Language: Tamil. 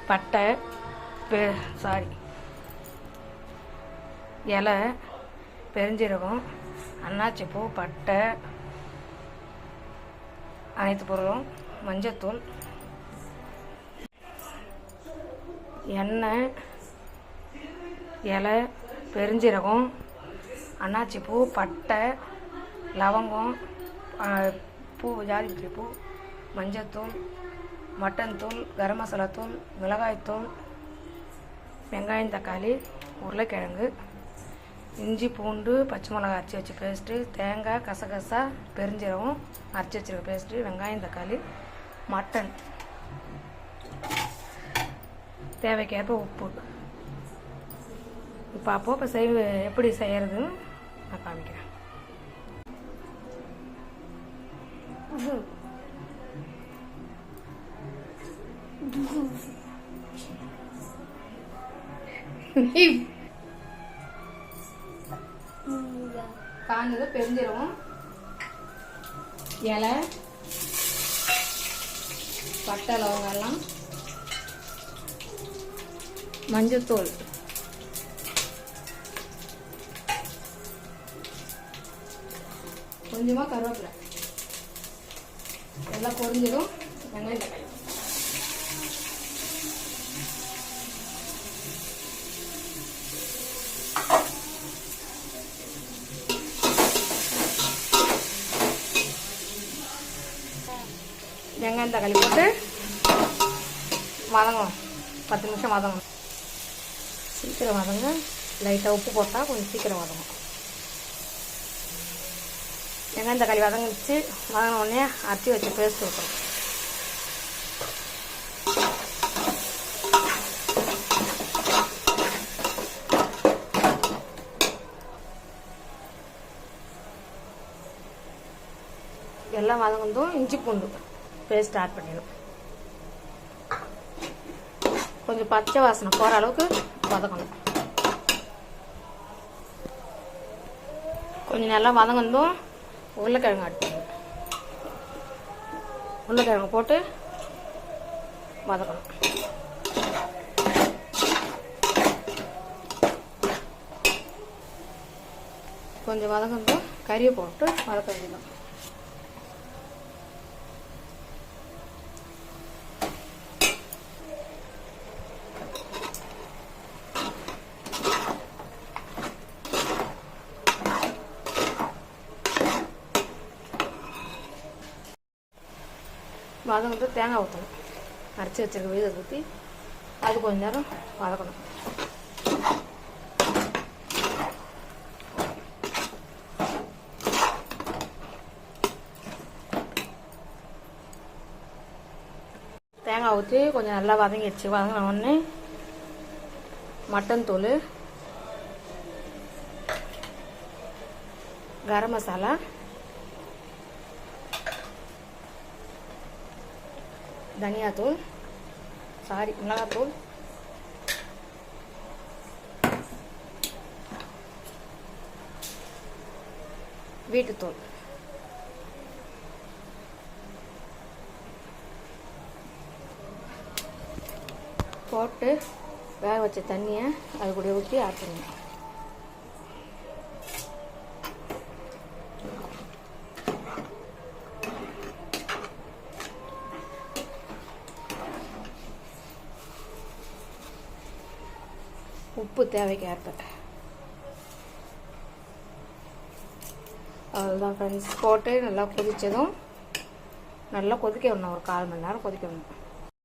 பட்டை, இலை, பெருஞ்சீரகம், அன்னாச்சிப்பூ, பட்டை, அனைத்து பொருளும், மஞ்சத்தூள், எண்ணெய், இலை, பெருஞ்சீரகம், அன்னாச்சிப்பூ, பட்டை, லவங்கம், பூ, ஜாதிபத்திரி பூ, மஞ்சத்தூள், மட்டன் தூள், கரம் மசாலா தூள், மிளகாய்த்தூள், வெங்காயம், தக்காளி, உருளைக்கிழங்கு, இஞ்சி, பூண்டு, பச்சை மிளகாய் அரைச்சி வச்ச பேஸ்ட்டு, தேங்காய், கசகசா, பெருஞ்சீரகம் அரைச்சி வச்சிருக்க பேஸ்ட்டு, வெங்காயம், தக்காளி, மட்டன், தேவைக்கேற்ப உப்பு. இப்போ எப்படி செய்கிறதுன்னு நான் காமிக்கிறேன். காஞ்சது பெருஞ்சீரகம், இலை, பட்டை, லவங்கம் எல்லாம், மஞ்சத்தூள், கொஞ்சமாக கருவேப்பிலை, எல்லாம் பொரிஞ்சதும் வெங்காயம், தக்காளி. வெங்காயம், தக்காளி போட்டு வதங்கணும். 10 நிமிஷம் வதங்கணும். சீக்கிரம் வதங்க. லைட்டாக உப்பு போட்டால் கொஞ்சம் சீக்கிரம் வதங்கும். வெங்காயம், தக்காளி வதங்கிச்சு. வதங்கின உடனே அரைச்சி வச்ச பேஸ்ட் ஊற்றணும். எல்லாம் வதங்கதும் இஞ்சி பூண்டு பேஸ்ட் ஆட் பண்ணிடும். கொஞ்சம் பச்சை வாசனை போகிற அளவுக்கு வதக்கணும். கொஞ்சம் நல்லா வதங்கதும் உருளைக்கிழங்கு ஆட் பண்ணணும். உருளைக்கிழங்கு போட்டு வதக்கணும். கொஞ்சம் வதங்கதும் கறியை போட்டு வதக்க வேண்டியதான். வதங்கிட்டு தேங்காய் ஊற்றணும். அரைச்சி வச்சிருக்க வீதை ஊற்றி அது கொஞ்ச நேரம் வதக்கணும். தேங்காய் ஊற்றி கொஞ்சம் நல்லா வதங்கிடுச்சு. வதங்கின உடனே மட்டன் தூள், கரம் மசாலா, தனியாத்தூள், மிளகாத்தூள், வீட்டுத்தூள் போட்டு வேக வச்ச தண்ணியை அது கூட ஊற்றி ஆட் பண்ணணும். உப்பு தேவைக்கேற்ப. அவ்வளோதான் ஃப்ரெண்ட்ஸ். போட்டு நல்லா கொதித்ததும் நல்லா கொதிக்க விடணும். ஒரு 1/4 மணி நேரம் கொதிக்க விடணும்.